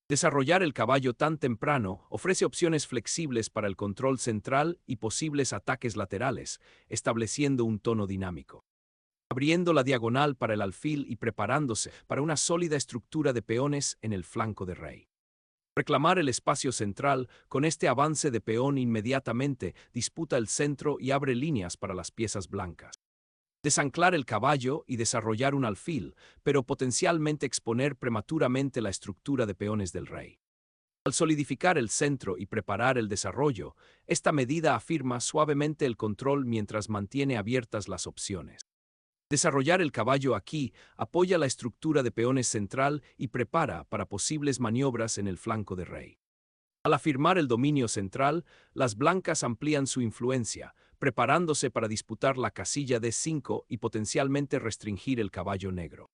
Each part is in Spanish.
Desarrollar el caballo tan temprano ofrece opciones flexibles para el control central y posibles ataques laterales, estableciendo un tono dinámico. Abriendo la diagonal para el alfil y preparándose para una sólida estructura de peones en el flanco de rey. Reclamar el espacio central, con este avance de peón inmediatamente disputa el centro y abre líneas para las piezas blancas. Desanclar el caballo y desarrollar un alfil, pero potencialmente exponer prematuramente la estructura de peones del rey. Al solidificar el centro y preparar el desarrollo, esta medida afirma suavemente el control mientras mantiene abiertas las opciones. Desarrollar el caballo aquí apoya la estructura de peones central y prepara para posibles maniobras en el flanco de rey. Al afirmar el dominio central, las blancas amplían su influencia, preparándose para disputar la casilla D5 y potencialmente restringir el caballo negro.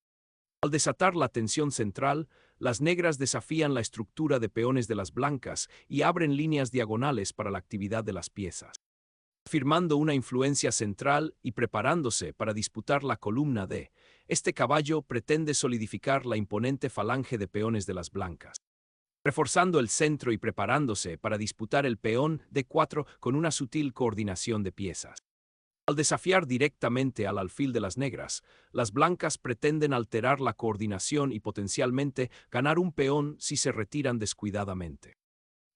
Al desatar la tensión central, las negras desafían la estructura de peones de las blancas y abren líneas diagonales para la actividad de las piezas. Afirmando una influencia central y preparándose para disputar la columna D, este caballo pretende solidificar la imponente falange de peones de las blancas. Reforzando el centro y preparándose para disputar el peón D4 con una sutil coordinación de piezas. Al desafiar directamente al alfil de las negras, las blancas pretenden alterar la coordinación y potencialmente ganar un peón si se retiran descuidadamente.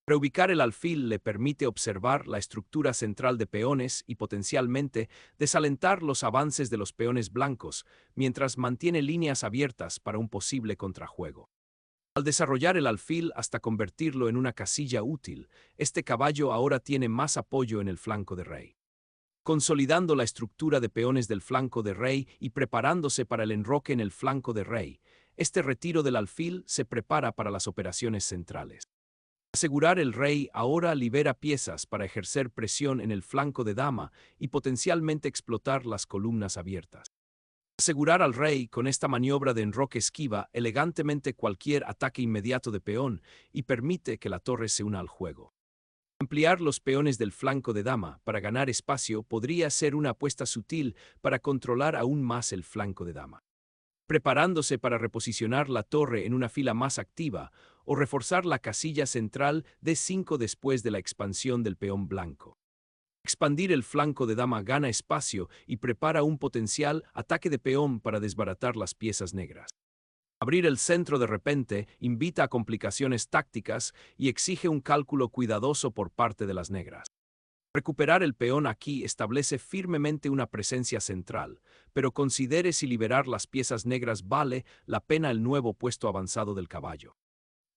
Reubicar el alfil le permite observar la estructura central de peones y potencialmente desalentar los avances de los peones blancos, mientras mantiene líneas abiertas para un posible contrajuego. Al desarrollar el alfil hasta convertirlo en una casilla útil, este caballo ahora tiene más apoyo en el flanco de rey. Consolidando la estructura de peones del flanco de rey y preparándose para el enroque en el flanco de rey, este retiro del alfil se prepara para las operaciones centrales. Asegurar el rey ahora libera piezas para ejercer presión en el flanco de dama y potencialmente explotar las columnas abiertas. Asegurar al rey con esta maniobra de enroque esquiva elegantemente cualquier ataque inmediato de peón y permite que la torre se una al juego. Ampliar los peones del flanco de dama para ganar espacio podría ser una apuesta sutil para controlar aún más el flanco de dama. Preparándose para reposicionar la torre en una fila más activa o reforzar la casilla central D5 después de la expansión del peón blanco. Expandir el flanco de dama gana espacio y prepara un potencial ataque de peón para desbaratar las piezas negras. Abrir el centro de repente invita a complicaciones tácticas y exige un cálculo cuidadoso por parte de las negras. Recuperar el peón aquí establece firmemente una presencia central, pero considere si liberar las piezas negras vale la pena el nuevo puesto avanzado del caballo.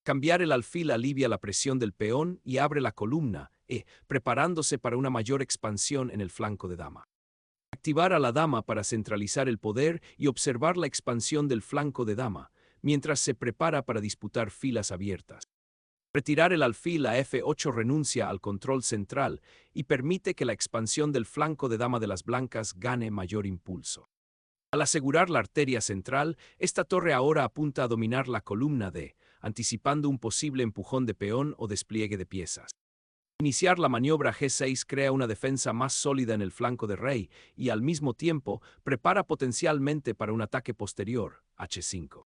Cambiar el alfil alivia la presión del peón y abre la columna, preparándose para una mayor expansión en el flanco de dama. Activar a la dama para centralizar el poder y observar la expansión del flanco de dama, mientras se prepara para disputar filas abiertas. Retirar el alfil a F8 renuncia al control central y permite que la expansión del flanco de dama de las blancas gane mayor impulso. Al asegurar la arteria central, esta torre ahora apunta a dominar la columna D, anticipando un posible empujón de peón o despliegue de piezas. Iniciar la maniobra G6 crea una defensa más sólida en el flanco de rey y al mismo tiempo prepara potencialmente para un ataque posterior, H5.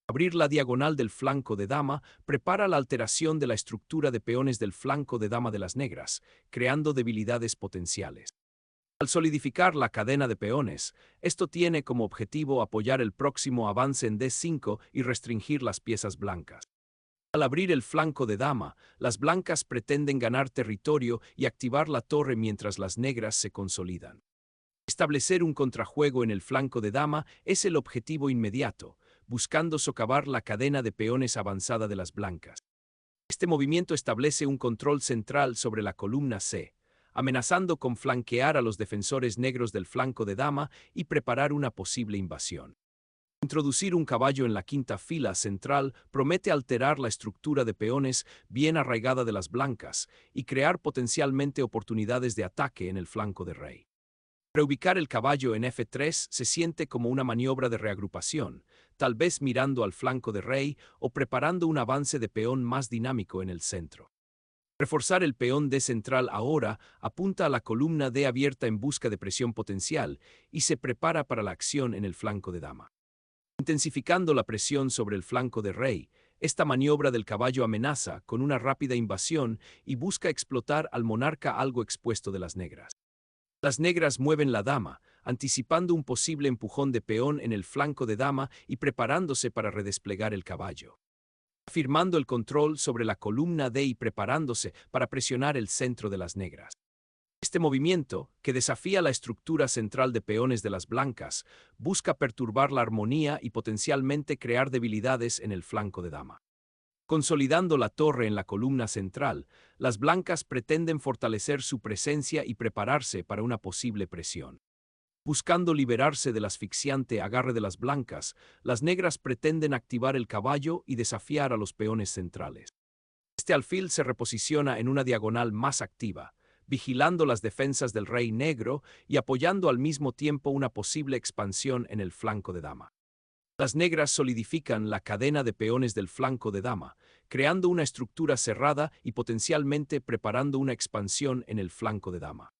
Abrir la diagonal del flanco de dama prepara la alteración de la estructura de peones del flanco de dama de las negras, creando debilidades potenciales. Al solidificar la cadena de peones, esto tiene como objetivo apoyar el próximo avance en D5 y restringir las piezas blancas. Al abrir el flanco de dama, las blancas pretenden ganar territorio y activar la torre mientras las negras se consolidan. Establecer un contrajuego en el flanco de dama es el objetivo inmediato, buscando socavar la cadena de peones avanzada de las blancas. Este movimiento establece un control central sobre la columna C, amenazando con flanquear a los defensores negros del flanco de dama y preparar una posible invasión. Introducir un caballo en la quinta fila central promete alterar la estructura de peones bien arraigada de las blancas y crear potencialmente oportunidades de ataque en el flanco de rey. Reubicar el caballo en F3 se siente como una maniobra de reagrupación, tal vez mirando al flanco de rey o preparando un avance de peón más dinámico en el centro. Reforzar el peón D central ahora apunta a la columna D abierta en busca de presión potencial y se prepara para la acción en el flanco de dama. Intensificando la presión sobre el flanco de rey, Esta maniobra del caballo amenaza con una rápida invasión y busca explotar al monarca algo expuesto de las negras. Las negras mueven la dama, anticipando un posible empujón de peón en el flanco de dama y preparándose para redesplegar el caballo. Afirmando el control sobre la columna D y preparándose para presionar el centro de las negras. Este movimiento, que desafía la estructura central de peones de las blancas, busca perturbar la armonía y potencialmente crear debilidades en el flanco de dama. Consolidando la torre en la columna central, las blancas pretenden fortalecer su presencia y prepararse para una posible presión. Buscando liberarse del asfixiante agarre de las blancas, las negras pretenden activar el caballo y desafiar a los peones centrales. Este alfil se reposiciona en una diagonal más activa, vigilando las defensas del rey negro y apoyando al mismo tiempo una posible expansión en el flanco de dama. Las negras solidifican la cadena de peones del flanco de dama, creando una estructura cerrada y potencialmente preparando una expansión en el flanco de dama.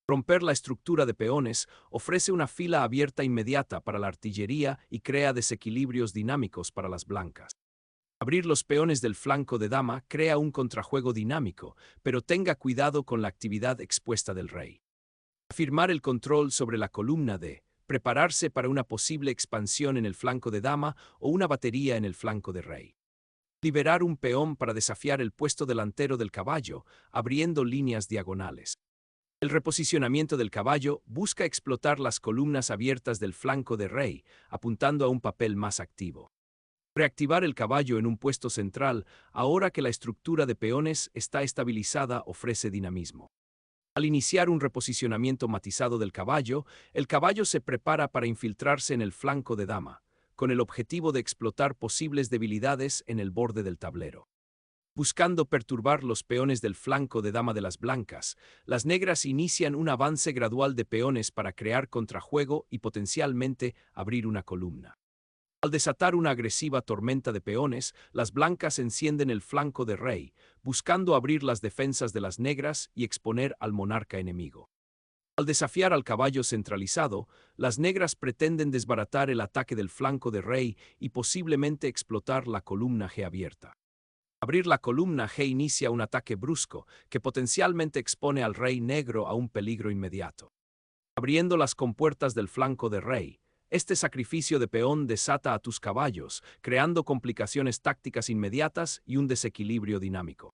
Romper la estructura de peones ofrece una fila abierta inmediata para la artillería y crea desequilibrios dinámicos para las blancas. Abrir los peones del flanco de dama crea un contrajuego dinámico, pero tenga cuidado con la actividad expuesta del rey. Afirmar el control sobre la columna D, prepararse para una posible expansión en el flanco de dama o una batería en el flanco de rey. Liberar un peón para desafiar el puesto delantero del caballo, abriendo líneas diagonales. El reposicionamiento del caballo busca explotar las columnas abiertas del flanco de rey, apuntando a un papel más activo. Reactivar el caballo en un puesto central, ahora que la estructura de peones está estabilizada, ofrece dinamismo. Al iniciar un reposicionamiento matizado del caballo, el caballo se prepara para infiltrarse en el flanco de dama, con el objetivo de explotar posibles debilidades en el borde del tablero. Buscando perturbar los peones del flanco de dama de las blancas, las negras inician un avance gradual de peones para crear contrajuego y potencialmente abrir una columna. Al desatar una agresiva tormenta de peones, las blancas encienden el flanco de rey, buscando abrir las defensas de las negras y exponer al monarca enemigo. Al desafiar al caballo centralizado, las negras pretenden desbaratar el ataque del flanco de rey y posiblemente explotar la columna G abierta. Abrir la columna G inicia un ataque brusco que potencialmente expone al rey negro a un peligro inmediato. Abriendo las compuertas del flanco de rey, este sacrificio de peón desata a tus caballos, creando complicaciones tácticas inmediatas y un desequilibrio dinámico.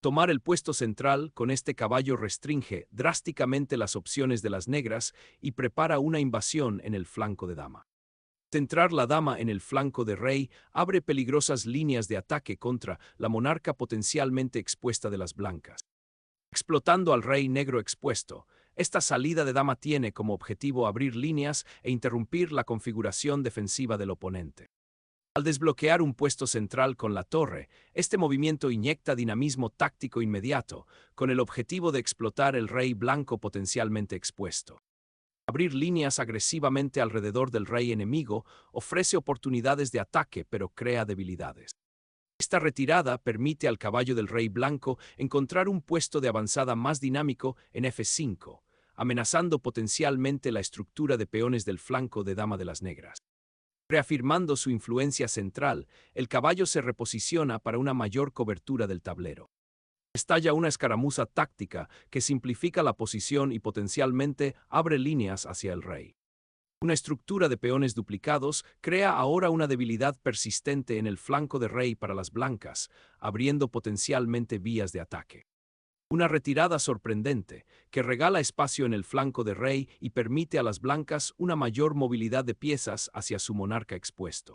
Tomar el puesto central con este caballo restringe drásticamente las opciones de las negras y prepara una invasión en el flanco de dama. Centrar la dama en el flanco de rey abre peligrosas líneas de ataque contra la monarca potencialmente expuesta de las blancas. Explotando al rey negro expuesto, esta salida de dama tiene como objetivo abrir líneas e interrumpir la configuración defensiva del oponente. Al desbloquear un puesto central con la torre, este movimiento inyecta dinamismo táctico inmediato, con el objetivo de explotar el rey blanco potencialmente expuesto. Abrir líneas agresivamente alrededor del rey enemigo ofrece oportunidades de ataque, pero crea debilidades. Esta retirada permite al caballo del rey blanco encontrar un puesto de avanzada más dinámico en F5, amenazando potencialmente la estructura de peones del flanco de dama de las negras. Reafirmando su influencia central, el caballo se reposiciona para una mayor cobertura del tablero. Estalla una escaramuza táctica que simplifica la posición y potencialmente abre líneas hacia el rey. Una estructura de peones duplicados crea ahora una debilidad persistente en el flanco de rey para las blancas, abriendo potencialmente vías de ataque. Una retirada sorprendente, que regala espacio en el flanco de rey y permite a las blancas una mayor movilidad de piezas hacia su monarca expuesto.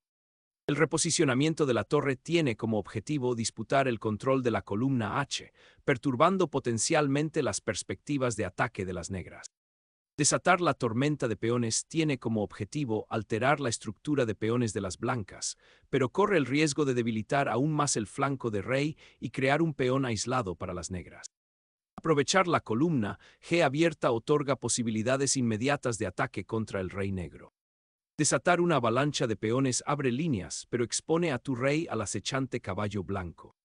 El reposicionamiento de la torre tiene como objetivo disputar el control de la columna H, perturbando potencialmente las perspectivas de ataque de las negras. Desatar la tormenta de peones tiene como objetivo alterar la estructura de peones de las blancas, pero corre el riesgo de debilitar aún más el flanco de rey y crear un peón aislado para las negras. Aprovechar la columna G abierta otorga posibilidades inmediatas de ataque contra el rey negro. Desatar una avalancha de peones abre líneas, pero expone a tu rey al acechante caballo blanco.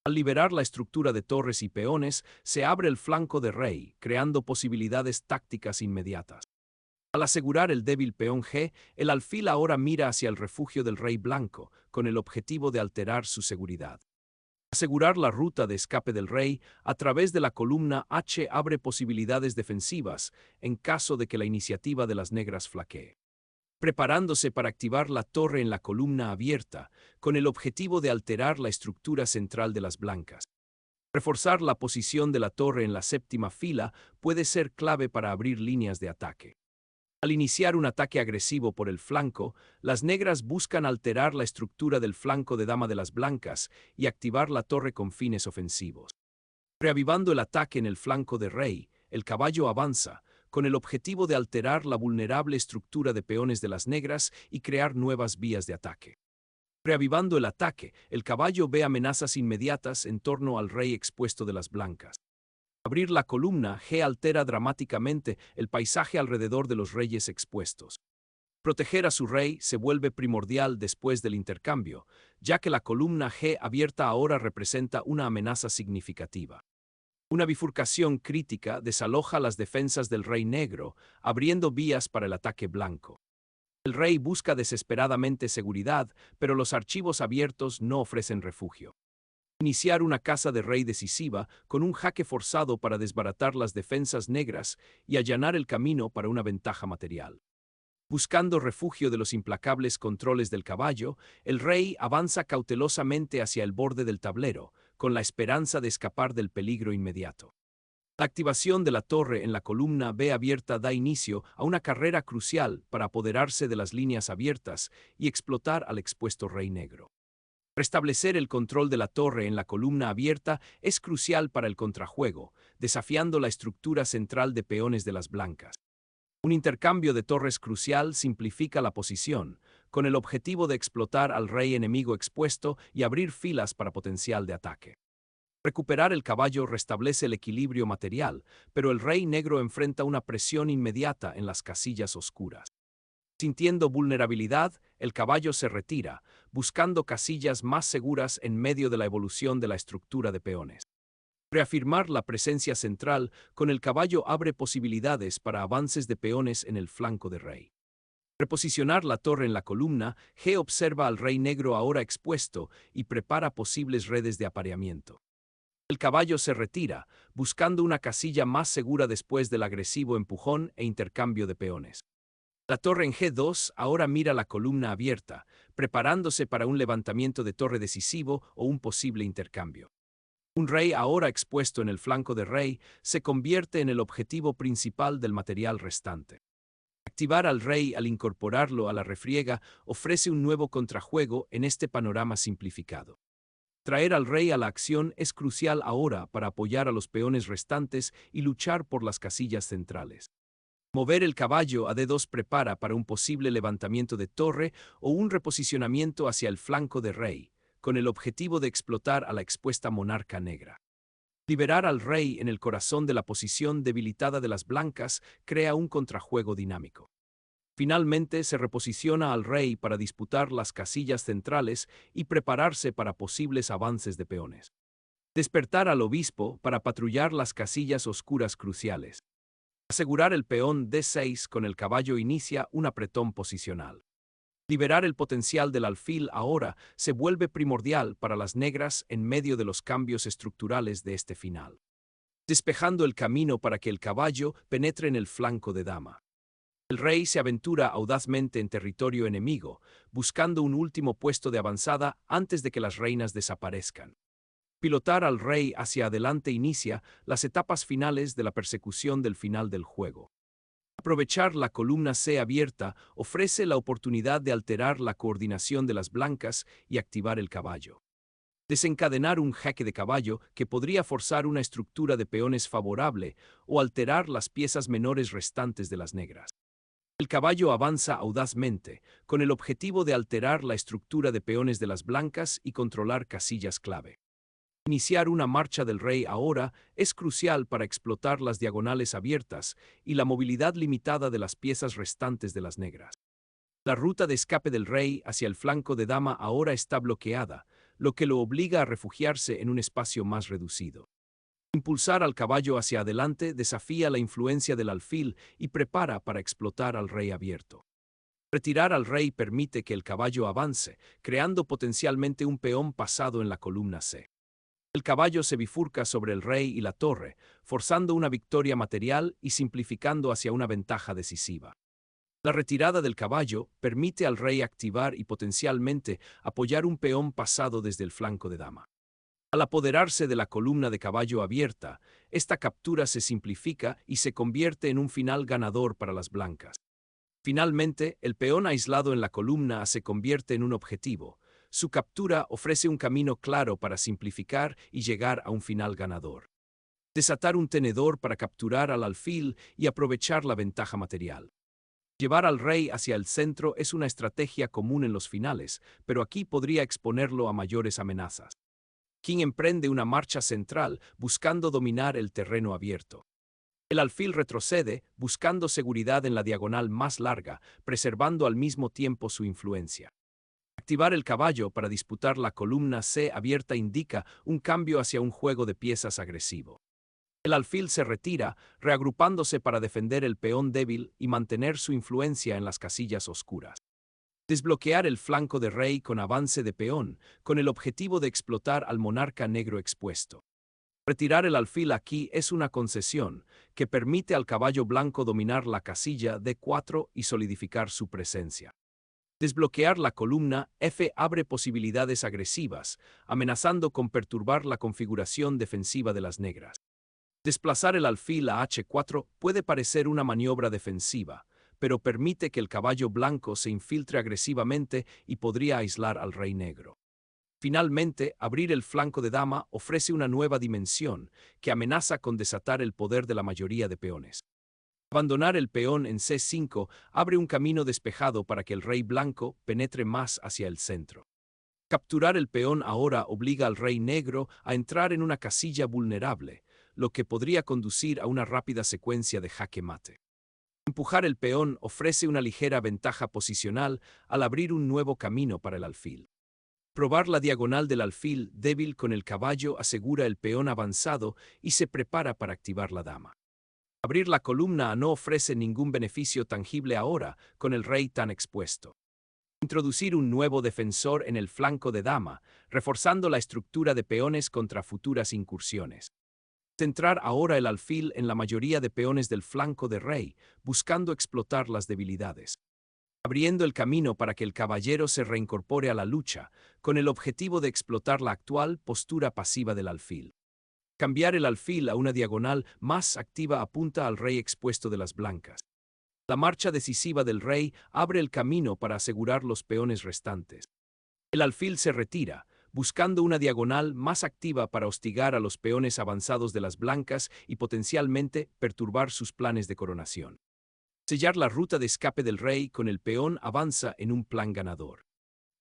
Al liberar la estructura de torres y peones, se abre el flanco de rey, creando posibilidades tácticas inmediatas. Al asegurar el débil peón G, el alfil ahora mira hacia el refugio del rey blanco, con el objetivo de alterar su seguridad. Asegurar la ruta de escape del rey a través de la columna H abre posibilidades defensivas en caso de que la iniciativa de las negras flaquee. Preparándose para activar la torre en la columna abierta, con el objetivo de alterar la estructura central de las blancas. Reforzar la posición de la torre en la séptima fila puede ser clave para abrir líneas de ataque. Al iniciar un ataque agresivo por el flanco, las negras buscan alterar la estructura del flanco de dama de las blancas y activar la torre con fines ofensivos. Reavivando el ataque en el flanco de rey, el caballo avanza, con el objetivo de alterar la vulnerable estructura de peones de las negras y crear nuevas vías de ataque. Reavivando el ataque, el caballo ve amenazas inmediatas en torno al rey expuesto de las blancas. Abrir la columna G altera dramáticamente el paisaje alrededor de los reyes expuestos. Proteger a su rey se vuelve primordial después del intercambio, ya que la columna G abierta ahora representa una amenaza significativa. Una bifurcación crítica desaloja las defensas del rey negro, abriendo vías para el ataque blanco. El rey busca desesperadamente seguridad, pero los archivos abiertos no ofrecen refugio. Iniciar una caza de rey decisiva con un jaque forzado para desbaratar las defensas negras y allanar el camino para una ventaja material. Buscando refugio de los implacables controles del caballo, el rey avanza cautelosamente hacia el borde del tablero, con la esperanza de escapar del peligro inmediato. La activación de la torre en la columna B abierta da inicio a una carrera crucial para apoderarse de las líneas abiertas y explotar al expuesto rey negro. Restablecer el control de la torre en la columna abierta es crucial para el contrajuego, desafiando la estructura central de peones de las blancas. Un intercambio de torres crucial simplifica la posición, con el objetivo de explotar al rey enemigo expuesto y abrir filas para potencial de ataque. Recuperar el caballo restablece el equilibrio material, pero el rey negro enfrenta una presión inmediata en las casillas oscuras. Sintiendo vulnerabilidad, el caballo se retira, buscando casillas más seguras en medio de la evolución de la estructura de peones. Reafirmar la presencia central con el caballo abre posibilidades para avances de peones en el flanco de rey. Reposicionar la torre en la columna, G observa al rey negro ahora expuesto y prepara posibles redes de apareamiento. El caballo se retira, buscando una casilla más segura después del agresivo empujón e intercambio de peones. La torre en G2 ahora mira la columna abierta, preparándose para un levantamiento de torre decisivo o un posible intercambio. Un rey ahora expuesto en el flanco de rey se convierte en el objetivo principal del material restante. Activar al rey al incorporarlo a la refriega ofrece un nuevo contrajuego en este panorama simplificado. Traer al rey a la acción es crucial ahora para apoyar a los peones restantes y luchar por las casillas centrales. Mover el caballo a D2 prepara para un posible levantamiento de torre o un reposicionamiento hacia el flanco de rey, con el objetivo de explotar a la expuesta monarca negra. Liberar al rey en el corazón de la posición debilitada de las blancas crea un contrajuego dinámico. Finalmente se reposiciona al rey para disputar las casillas centrales y prepararse para posibles avances de peones. Despertar al obispo para patrullar las casillas oscuras cruciales. Asegurar el peón D6 con el caballo inicia un apretón posicional. Liberar el potencial del alfil ahora se vuelve primordial para las negras en medio de los cambios estructurales de este final. Despejando el camino para que el caballo penetre en el flanco de dama. El rey se aventura audazmente en territorio enemigo, buscando un último puesto de avanzada antes de que las reinas desaparezcan. Pilotar al rey hacia adelante inicia las etapas finales de la persecución del final del juego. Aprovechar la columna C abierta ofrece la oportunidad de alterar la coordinación de las blancas y activar el caballo. Desencadenar un jaque de caballo que podría forzar una estructura de peones favorable o alterar las piezas menores restantes de las negras. El caballo avanza audazmente, con el objetivo de alterar la estructura de peones de las blancas y controlar casillas clave. Iniciar una marcha del rey ahora es crucial para explotar las diagonales abiertas y la movilidad limitada de las piezas restantes de las negras. La ruta de escape del rey hacia el flanco de dama ahora está bloqueada, lo que lo obliga a refugiarse en un espacio más reducido. Impulsar al caballo hacia adelante desafía la influencia del alfil y prepara para explotar al rey abierto. Retirar al rey permite que el caballo avance, creando potencialmente un peón pasado en la columna C. El caballo se bifurca sobre el rey y la torre, forzando una victoria material y simplificando hacia una ventaja decisiva. La retirada del caballo permite al rey activar y potencialmente apoyar un peón pasado desde el flanco de dama. Al apoderarse de la columna de caballo abierta, esta captura se simplifica y se convierte en un final ganador para las blancas. Finalmente, el peón aislado en la columna se convierte en un objetivo. Su captura ofrece un camino claro para simplificar y llegar a un final ganador. Desatar un tenedor para capturar al alfil y aprovechar la ventaja material. Llevar al rey hacia el centro es una estrategia común en los finales, pero aquí podría exponerlo a mayores amenazas. King emprende una marcha central buscando dominar el terreno abierto. El alfil retrocede, buscando seguridad en la diagonal más larga, preservando al mismo tiempo su influencia. Activar el caballo para disputar la columna C abierta indica un cambio hacia un juego de piezas agresivo. El alfil se retira, reagrupándose para defender el peón débil y mantener su influencia en las casillas oscuras. Desbloquear el flanco de rey con avance de peón, con el objetivo de explotar al monarca negro expuesto. Retirar el alfil aquí es una concesión que permite al caballo blanco dominar la casilla D4 y solidificar su presencia. Desbloquear la columna F abre posibilidades agresivas, amenazando con perturbar la configuración defensiva de las negras. Desplazar el alfil a H4 puede parecer una maniobra defensiva, pero permite que el caballo blanco se infiltre agresivamente y podría aislar al rey negro. Finalmente, abrir el flanco de dama ofrece una nueva dimensión que amenaza con desatar el poder de la mayoría de peones. Abandonar el peón en C5 abre un camino despejado para que el rey blanco penetre más hacia el centro. Capturar el peón ahora obliga al rey negro a entrar en una casilla vulnerable, lo que podría conducir a una rápida secuencia de jaque mate. Empujar el peón ofrece una ligera ventaja posicional al abrir un nuevo camino para el alfil. Probar la diagonal del alfil débil con el caballo asegura el peón avanzado y se prepara para activar la dama. Abrir la columna A no ofrece ningún beneficio tangible ahora, con el rey tan expuesto. Introducir un nuevo defensor en el flanco de dama, reforzando la estructura de peones contra futuras incursiones. Centrar ahora el alfil en la mayoría de peones del flanco de rey, buscando explotar las debilidades. Abriendo el camino para que el caballero se reincorpore a la lucha, con el objetivo de explotar la actual postura pasiva del alfil. Cambiar el alfil a una diagonal más activa apunta al rey expuesto de las blancas. La marcha decisiva del rey abre el camino para asegurar los peones restantes. El alfil se retira, buscando una diagonal más activa para hostigar a los peones avanzados de las blancas y potencialmente perturbar sus planes de coronación. Sellar la ruta de escape del rey con el peón avanza en un plan ganador.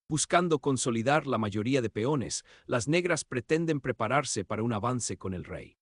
Buscando consolidar la mayoría de peones, las negras pretenden prepararse para un avance con el rey.